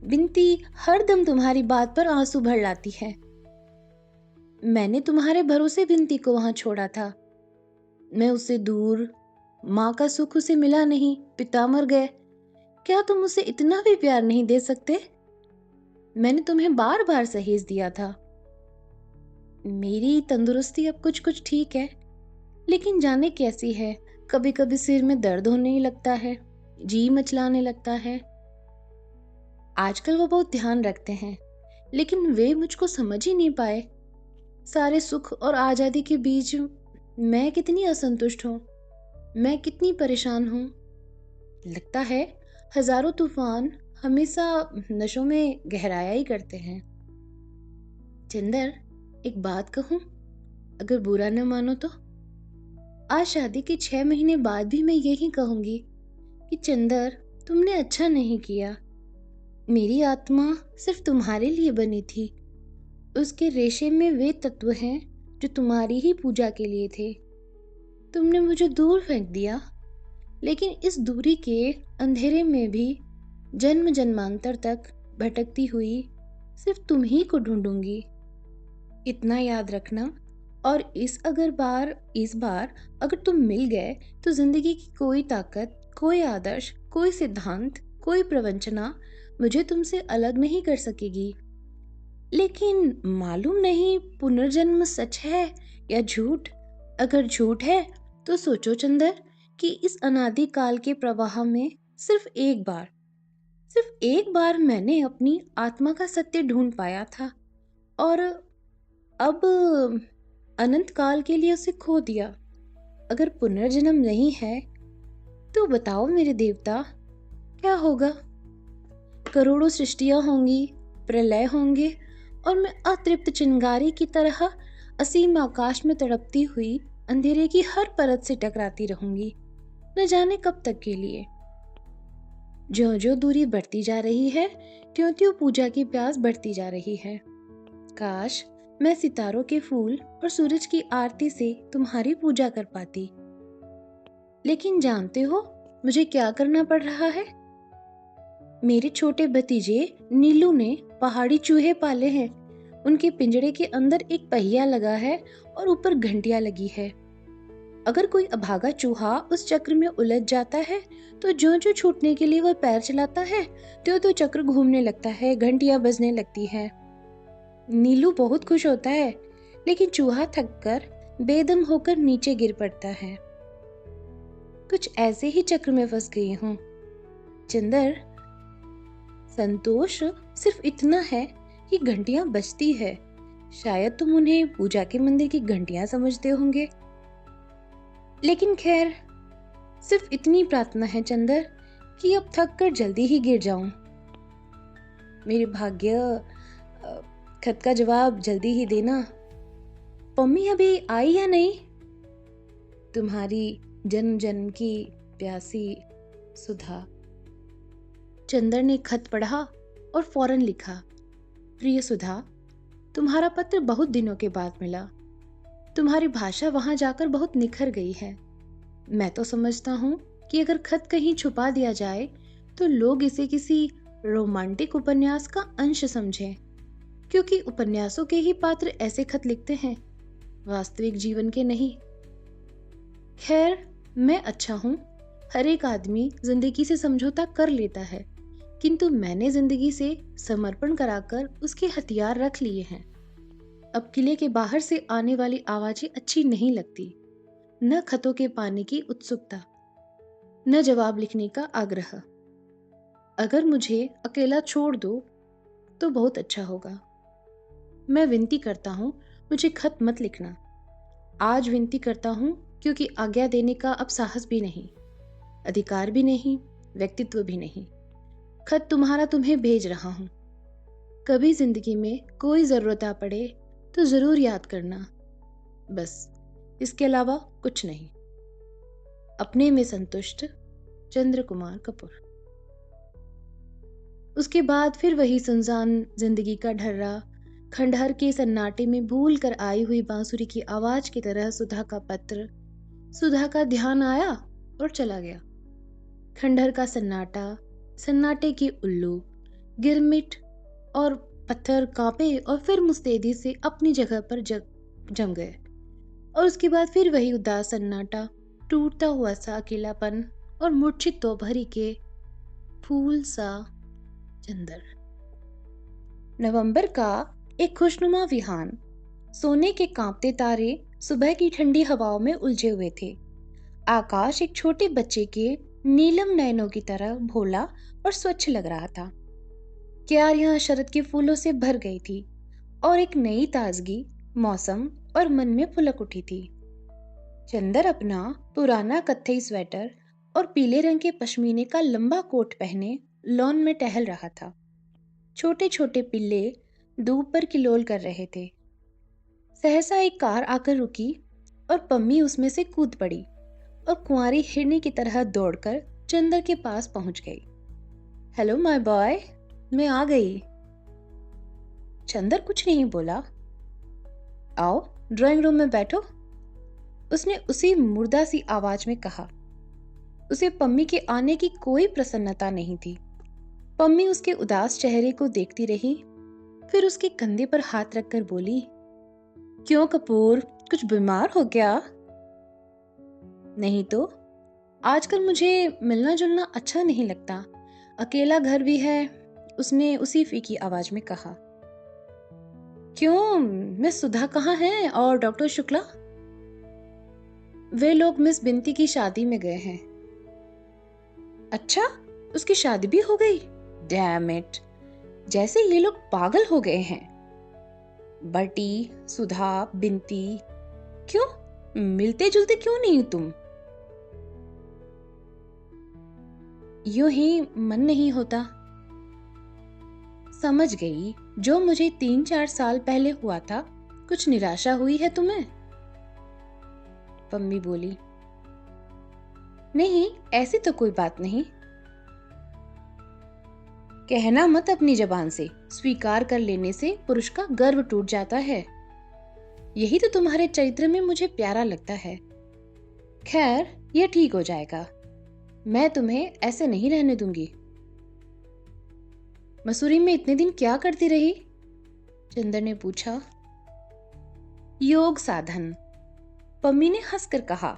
[SPEAKER 1] बिंती हर दम तुम्हारी बात पर आंसू भर लाती है। मैंने तुम्हारे भरोसे बिंती को वहां छोड़ा था। मैं उससे दूर माँ का सुख उसे मिला नहीं, पिता मर गए। क्या तुम उसे इतना भी प्यार नहीं दे सकते? मैंने तुम्हें बार बार सहेज दिया था। मेरी तंदुरुस्ती अब कुछ कुछ ठीक है, लेकिन जाने कैसी है, कभी कभी सिर में दर्द होने लगता है, जी मचलाने लगता है। आजकल वो बहुत ध्यान रखते हैं, लेकिन वे मुझको समझ ही नहीं पाए। सारे सुख और आजादी के बीच मैं कितनी असंतुष्ट हूँ, मैं कितनी परेशान हूँ। लगता है हजारों तूफान हमेशा नशों में गहराया ही करते हैं। चंदर, एक बात कहूँ, अगर बुरा न मानो तो? आज शादी के 6 महीने बाद भी मैं यही कहूंगी कि चंदर, तुमने अच्छा नहीं किया। मेरी आत्मा सिर्फ तुम्हारे लिए बनी थी। उसके रेशे में वे तत्व हैं जो तुम्हारी ही पूजा के लिए थे। तुमने मुझे दूर फेंक दिया, लेकिन इस दूरी के अंधेरे में भी जन्म जन्मांतर तक भटकती हुई सिर्फ तुम ही को ढूंढूंगी। इतना याद रखना। और इस बार अगर तुम मिल गए तो जिंदगी की कोई ताकत, कोई आदर्श, कोई सिद्धांत, कोई प्रवंचना मुझे तुमसे अलग नहीं कर सकेगी। लेकिन मालूम नहीं पुनर्जन्म सच है या झूठ। अगर झूठ है तो सोचो चंदर कि इस अनादि काल के प्रवाह में सिर्फ एक बार मैंने अपनी आत्मा का सत्य ढूंढ पाया था, और अब अनंत काल के लिए उसे खो दिया। अगर पुनर्जन्म नहीं है तो बताओ मेरे देवता, क्या होगा? करोड़ों सृष्टियां होंगी, प्रलय होंगे, और मैं अतृप्त चिंगारी की तरह असीम आकाश में तड़पती हुई अंधेरे की हर परत से टकराती रहूंगी, न जाने कब तक के लिए। ज्यों ज्यों दूरी बढ़ती जा रही है, त्यों त्यों पूजा की प्यास बढ़ती जा रही है। काश मैं सितारों के फूल और सूरज की आरती से तुम्हारी पूजा कर पाती। लेकिन जानते हो मुझे क्या करना पड़ रहा है? मेरे छोटे भतीजे नीलू ने पहाड़ी चूहे पाले हैं। उनके पिंजरे के अंदर एक पहिया लगा है और ऊपर घंटियां लगी है। अगर कोई अभागा चूहा उस चक्र में उलझ जाता है तो ज्यों ज्यों छूटने के लिए वह पैर चलाता है, त्यों त्यों चक्र घूमने लगता है, घंटियां बजने लगती है। नीलू बहुत खुश होता है, लेकिन चूहा थककर बेदम होकर नीचे गिर पड़ता है। कुछ ऐसे ही चक्र में फंस गई हूँ। चंदर, संतोष सिर्फ इतना है कि घंटियां बजती है। शायद तुम उन्हें पूजा के मंदिर की घंटियां समझते होंगे, लेकिन खैर, सिर्फ इतनी प्रार्थना है चंदर कि अब थक कर जल्दी ही गिर जाऊं। मेरे भाग्य, खत का जवाब जल्दी ही देना। पम्मी अभी आई या नहीं? तुम्हारी जन्म जन्म की प्यासी सुधा। चंदर ने खत पढ़ा और फौरन लिखा, प्रिय सुधा, तुम्हारा पत्र बहुत दिनों के बाद मिला। तुम्हारी भाषा वहां जाकर बहुत निखर गई है। मैं तो समझता हूँ कि अगर खत कहीं छुपा दिया जाए तो लोग इसे किसी रोमांटिक उपन्यास का अंश समझें, क्योंकि उपन्यासों के ही पात्र ऐसे खत लिखते हैं, वास्तविक जीवन के नहीं। खैर, मैं अच्छा हूँ। हर एक आदमी जिंदगी से समझौता कर लेता है, किंतु मैंने जिंदगी से समर्पण कराकर उसके हथियार रख लिए हैं। अब किले के बाहर से आने वाली आवाजें अच्छी नहीं लगती। न खतों के पाने की उत्सुकता, न जवाब लिखने का आग्रह। अगर मुझे अकेला छोड़ दो तो बहुत अच्छा होगा। मैं विनती करता हूँ, मुझे खत मत लिखना। आज विनती करता हूँ क्योंकि आज्ञा देने का अब साहस भी नहीं, अधिकार भी नहीं, व्यक्तित्व भी नहीं। खत तुम्हारा तुम्हें भेज रहा हूँ। कभी जिंदगी में कोई जरूरत आ पड़े तो जरूर याद करना। बस, इसके अलावा कुछ नहीं। अपने में संतुष्ट, चंद्र कुमार कपूर। उसके बाद फिर वही सुनसान जिंदगी का ढर्रा, खंडहर के सन्नाटे में भूल कर आई हुई बांसुरी की आवाज की तरह सुधा का पत्र। सुधा का ध्यान आया और चला गया। खंडहर का सन्नाटा, सन्नाटे के उल्लू, गिरमिट और पत्थर कांपे और फिर मुस्तैदी से अपनी जगह पर जम गए। और उसके बाद फिर वही उदास सन्नाटा, टूटता हुआ सा अकेलापन और मूर्छित दोपहरी के फूल सा चंदर। नवंबर का एक खुशनुमा विहान। सोने के कांपते तारे सुबह की ठंडी हवाओं में उलझे हुए थे। आकाश एक छोटे बच्चे के नीलम नयनों की तरह भोला और स्वच्छ लग रहा था। क्यारियां शरद के फूलों से भर गई थी और एक नई ताजगी मौसम और मन में पुलक उठी थी। चंदर अपना पुराना कत्थई स्वेटर और पीले रंग के पश्मीने का लंबा कोट पहने लॉन में टहल रहा था। छोटे छोटे पिल्ले धूप पर किलोल कर रहे थे। सहसा एक कार आकर रुकी और पम्मी उसमें से कूद पड़ी और कुंवारी हिरनी की तरह दौड़कर चंदर के पास पहुंच गई। हेलो माय बॉय, मैं आ गई। चंदर कुछ नहीं बोला। आओ ड्राइंग रूम में बैठो, उसने उसी मुर्दा सी आवाज में कहा। उसे पम्मी के आने की कोई प्रसन्नता नहीं थी। पम्मी उसके उदास चेहरे को देखती रही, फिर उसके कंधे पर हाथ रखकर बोली, क्यों कपूर, कुछ बीमार हो क्या? नहीं तो, आजकल मुझे मिलना जुलना अच्छा नहीं लगता। अकेला घर भी है, उसने उसी फीकी आवाज में कहा। क्यों, मिस सुधा कहाँ है और डॉक्टर शुक्ला? वे लोग मिस बिंती की शादी में गए हैं। अच्छा, उसकी शादी भी हो गई? डैम इट, जैसे ये लोग पागल हो गए हैं। बटी, सुधा, बिंती, क्यों मिलते जुलते क्यों नहीं तुम? यूं ही मन नहीं होता। समझ गई, जो मुझे 3-4 साल पहले हुआ था। कुछ निराशा हुई है तुम्हें? पम्मी बोली, नहीं ऐसी तो कोई बात नहीं। कहना मत अपनी जबान से, स्वीकार कर लेने से पुरुष का गर्व टूट जाता है। यही तो तुम्हारे चरित्र में मुझे प्यारा लगता है। खैर, यह ठीक हो जाएगा, मैं तुम्हें ऐसे नहीं रहने दूंगी। मसूरी में इतने दिन क्या करती रही? चंदर ने पूछा। योग साधन, पम्मी ने हंसकर कहा।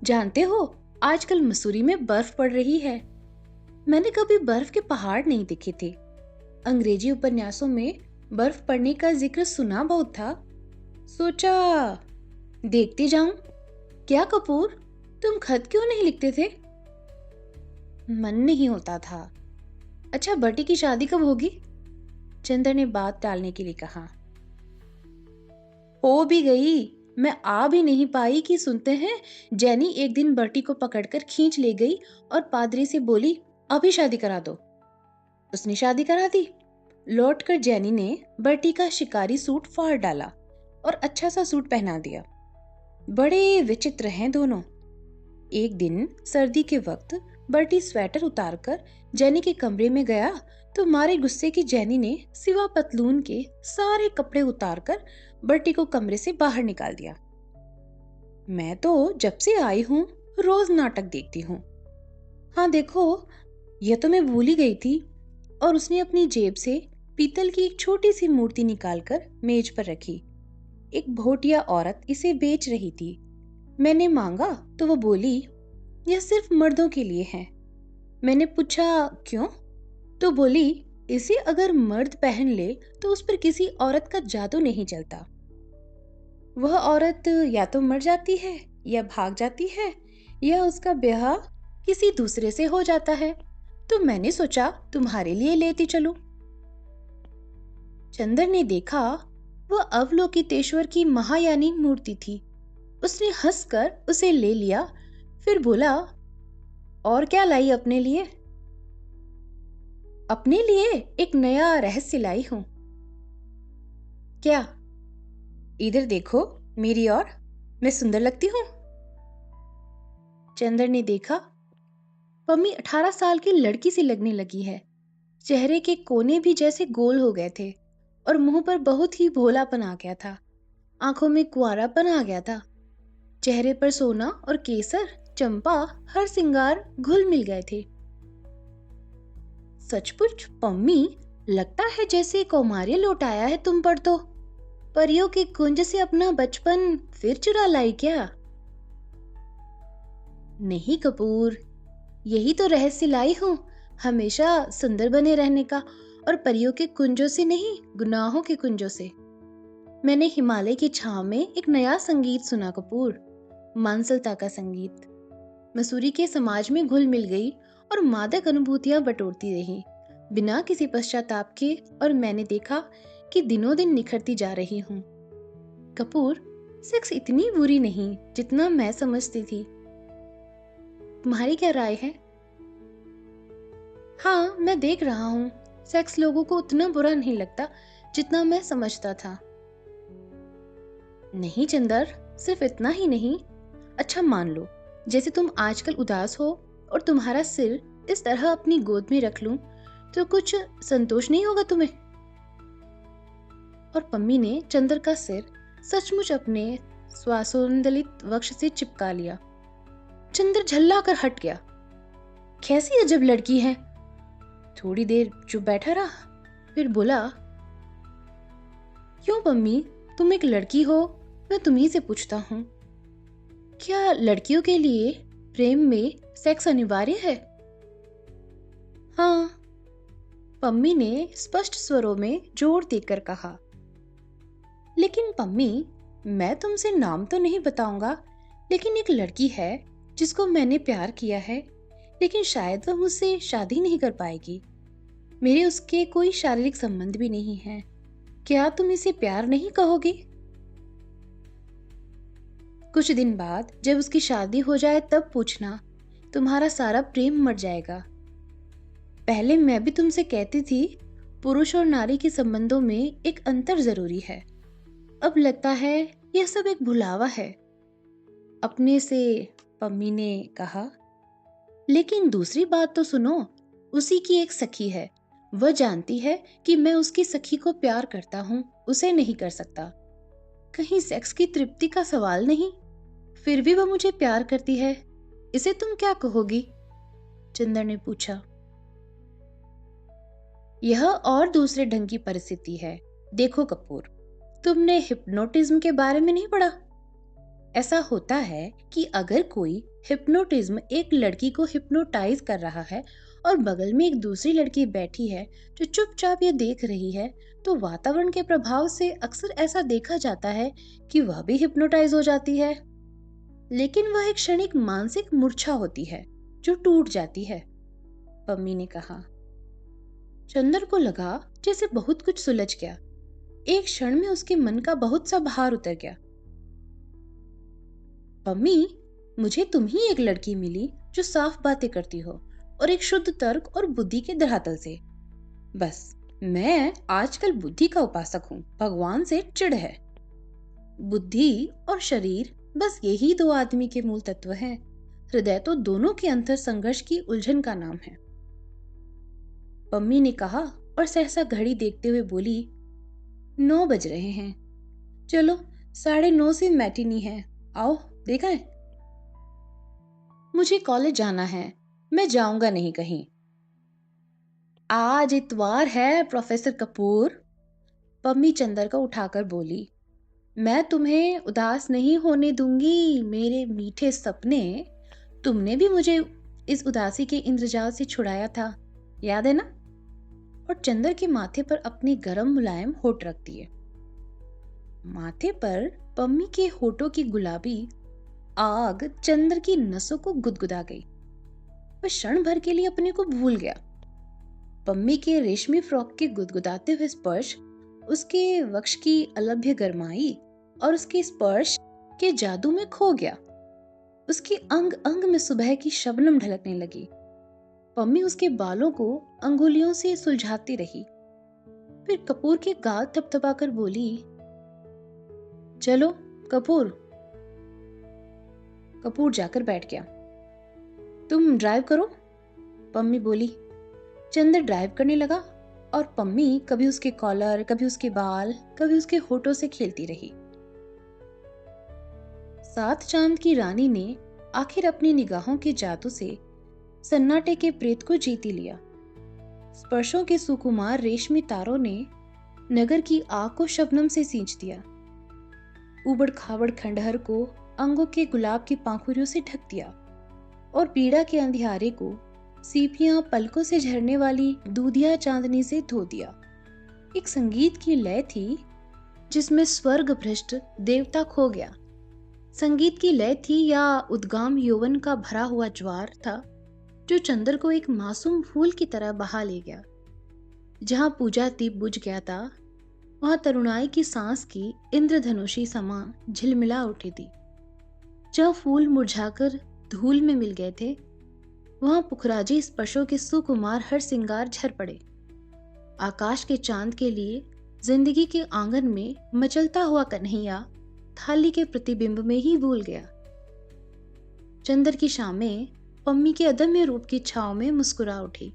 [SPEAKER 1] जानते हो, आजकल मसूरी में बर्फ पड़ रही है। मैंने कभी बर्फ के पहाड़ नहीं देखे थे। अंग्रेजी उपन्यासों में बर्फ पड़ने का जिक्र सुना बहुत था। सोचा देखते जाऊं। क्या कपूर, तुम खत क्यों नहीं लिखते थे? मन नहीं होता था। अच्छा, बटी की शादी कब होगी? चंदर ने बात टालने के लिए कहा। हो भी गई, मैं आ भी नहीं पाई कि सुनते हैं जैनी एक दिन बटी को पकड़कर खींच ले गई और पादरी से बोली, अभी शादी करा दो। उसने शादी करा दी। लौटकर जैनी ने बटी का शिकारी सूट फाड़ डाला और अच्छा सा सूट पहना दिया। बड़े विचित्र हैं दोनों। एक दिन सर्दी के वक्त बटी स्वेटर उतारकर जैनी के कमरे में गया तो मारे गुस्से की जैनी ने सिवा पतलून के सारे कपड़े उतारकर बटी को कमरे से बाहर निकाल दिया। मैं तो जब से आई हूँ रोज नाटक देखती हूँ। हाँ देखो, यह तो मैं भूल ही गई थी। और उसने अपनी जेब से पीतल की एक छोटी सी मूर्ति निकालकर मेज पर रखी। एक भोटिया औरत इसे बेच रही थी। मैंने मांगा तो वो बोली, यह सिर्फ मर्दों के लिए है। मैंने पूछा क्यों? तो बोली, इसे अगर मर्द पहन ले तो उस पर किसी औरत का जादू नहीं चलता। वह औरत या तो मर जाती है या भाग जाती है या उसका ब्याह किसी दूसरे से हो जाता है। तो मैंने सोचा तुम्हारे लिए लेती चलूं। चंदर ने देखा वह अवलोकितेश्वर की महायानी मूर्ति थी। उसने हंसकर उसे ले लिया, फिर बोला, और क्या लाई अपने लिए? अपने लिए एक नया रहस्य लाई हूं। क्या? इधर देखो मेरी ओर, मैं सुंदर लगती हूं? चंदर ने देखा, पम्मी 18 साल की लड़की सी लगने लगी है। चेहरे के कोने भी जैसे गोल हो गए थे और मुंह पर बहुत ही भोलापन आ गया था। आंखों में कुंवारापन आ गया था। चेहरे पर सोना और केसर, चंपा, हर सिंगार घुल मिल गए थे। सचमुच पम्मी, लगता है जैसे कौमार्य लौट आया है तुम पर तो। परियों के कुंज से अपना बचपन फिर चुरा लाई क्या? नहीं कपूर, यही तो रहस्य लाई हूँ, हमेशा सुंदर बने रहने का, और परियों के कुंजों से नहीं, गुनाहों के कुंजों से। मैंने हिमालय की छांव में एक नया संगीत सुना कपूर, मानसलता का संगीत। मसूरी के समाज में घुल मिल गई और मादक अनुभूतियां बटोरती रही, बिना किसी पश्चाताप के, और मैंने देखा कि दिनों दिन निखरती जा रही हूँ। कपूर, सेक्स इतनी बुरी नहीं जितना मैं समझती थी। तुम्हारी क्या राय है? हाँ, मैं देख रहा हूँ, सेक्स लोगों को उतना बुरा नहीं लगता जितना मैं समझता था। नहीं चंदर, सिर्फ इतना ही नहीं। अच्छा मान लो, जैसे तुम आजकल उदास हो और तुम्हारा सिर इस तरह अपनी गोद में रख लूं, तो कुछ संतोष नहीं होगा तुम्हें? और पम्मी ने चंदर का सिर सचमुच अपने श्वासोन्दलित वक्ष से चिपका लिया। चंदर झल्ला कर हट गया। कैसी अजब लड़की है। थोड़ी देर चुप बैठा रहा, फिर बोला, क्यों पम्मी, तुम एक लड़की हो, मैं तुम्ही से पूछता हूँ, क्या लड़कियों के लिए प्रेम में सेक्स अनिवार्य है? हाँ, पम्मी ने स्पष्ट स्वरों में जोर देकर कहा। लेकिन पम्मी, मैं तुमसे नाम तो नहीं बताऊंगा, लेकिन एक लड़की है जिसको मैंने प्यार किया है, लेकिन शायद वह मुझसे शादी नहीं कर पाएगी। मेरे उसके कोई शारीरिक संबंध भी नहीं है। क्या तुम इसे प्यार नहीं कहोगी? कुछ दिन बाद जब उसकी शादी हो जाए तब पूछना, तुम्हारा सारा प्रेम मर जाएगा। पहले मैं भी तुमसे कहती थी, पुरुष और नारी के संबंधों में एक अंतर जरूरी है। अब लगता है यह सब एक भुलावा है, अपने से, पम्मी ने कहा। लेकिन दूसरी बात तो सुनो, उसी की एक सखी है, वह जानती है कि मैं उसकी सखी को प्यार करता हूँ, उसे नहीं कर सकता। कहीं सेक्स की तृप्ति का सवाल नहीं, फिर भी वह मुझे प्यार करती है, इसे तुम क्या कहोगी? चंदर ने पूछा। यह और दूसरे ढंग की परिस्थिति है। देखो कपूर, तुमने हिप्नोटिज्म के बारे में नहीं पढ़ा? ऐसा होता है कि अगर कोई हिप्नोटिज्म एक लड़की को हिप्नोटाइज कर रहा है और बगल में एक दूसरी लड़की बैठी है जो चुपचाप ये देख रही है, तो वातावरण के प्रभाव से अक्सर ऐसा देखा जाता है कि वह भी हिप्नोटाइज हो जाती है। लेकिन वह एक क्षणिक मानसिक मूर्छा होती है जो टूट जाती है, पम्मी ने कहा। चंदर को लगा जैसे बहुत कुछ सुलझ गया। एक क्षण में उसके मन का बहुत सा भार उतर गया। पम्मी, मुझे तुम ही एक लड़की मिली जो साफ बातें करती हो और एक शुद्ध तर्क और बुद्धि के धरातल से। बस, मैं आजकल बुद्धि का उपासक हूँ, भगवान से चिढ़ है। बुद्धि और शरीर, बस यही दो आदमी के मूल तत्व हैं। हृदय तो दोनों के अंतर संघर्ष की उलझन का नाम है, पम्मी ने कहा और सहसा घड़ी देखते हुए बोली, 9 बज रहे हैं। चलो, 9:30 से मैटिनी है, आओ देखा है। मुझे कॉलेज जाना है, मैं जाऊंगा नहीं कहीं। आज इतवार है प्रोफेसर कपूर, पम्मी चंदर को उठाकर बोली। मैं तुम्हें उदास नहीं होने दूंगी मेरे मीठे सपने। तुमने भी मुझे इस उदासी के इंद्रजाल से छुड़ाया था, याद है ना? और चंदर के माथे पर अपनी गरम मुलायम होठ रख दिए। माथे पर पम्मी के होठों की गुलाबी आग चंदर की नसों को गुदगुदा गई। वह क्षण भर के लिए अपने को भूल गया। पम्मी के रेशमी फ्रॉक के गुदगुदाते हुए स्पर्श, उसके वक्ष की अलभ्य गरमाई और उसके स्पर्श के जादू में खो गया। उसके अंग अंग में सुबह की शबनम ढलकने लगी। पम्मी उसके बालों को अंगुलियों से सुलझाती रही, फिर कपूर के गाल थपथपाकर बोली, चलो कपूर। कपूर जाकर बैठ गया। तुम ड्राइव करो, पम्मी बोली। चंदर ड्राइव करने लगा और पम्मी कभी उसके कॉलर, कभी उसके बाल, कभी उसके होठों से खेलती रही। 7 चांद की रानी ने आखिर अपनी निगाहों के जादू से सन्नाटे के प्रेत को जीती लिया। स्पर्शों के सुकुमार रेशमी तारों ने नगर की आग को शबनम से सींच दिया। उबड़ खाबड़ खंडहर को अंगों के गुलाब की पाखुरियों से ढक दिया। और पीड़ा के अंधियारे को सीपियां पलकों से झरने वाली दूधिया चांदनी से धो दिया। एक संगीत की लय थी जिसमें स्वर्ग भ्रष्ट देवता खो गया। संगीत की लय थी या उद्गाम यौवन का भरा हुआ ज्वार था जो चंद्र को एक मासूम फूल की तरह बहा ले गया। जहां पूजा दीप बुझ गया था वहां तरुणाई की सांस की इंद्रधनुषी समा झिलमिला उठी थी। जहां फूल मुरझाकर धूल में मिल गए थे वहां पुखराजी स्पर्शों के सुकुमार हर सिंगार झर पड़े। आकाश के चांद के लिए जिंदगी के आंगन में मचलता हुआ कन्हैया थाली के प्रतिबिंब में ही भूल गया। चंद्र की शामें पम्मी के अदम्य रूप की छाव में मुस्कुरा उठी।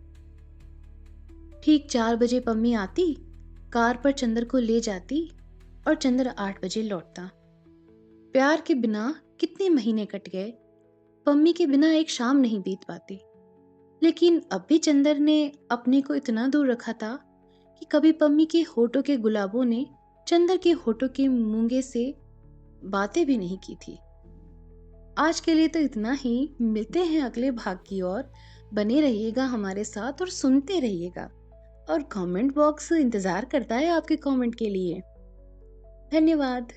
[SPEAKER 1] ठीक 4 बजे पम्मी आती, कार पर चंद्र को ले जाती और चंद्र 8 बजे लौटता। प्यार के बिना कितने महीने कट गए, पम्मी के बिना एक शाम नहीं बीत पाती। लेकिन अब भी चंद्र ने अपने को इतना दूर रखा था कि कभी पम्मी के होठों के गुलाबों ने चंद्र के होठों के मूंगे से बातें भी नहीं की थी। आज के लिए तो इतना ही। मिलते हैं अगले भाग की ओर। बने रहिएगा हमारे साथ और सुनते रहिएगा। और कमेंट बॉक्स इंतजार करता है आपके कमेंट के लिए। धन्यवाद।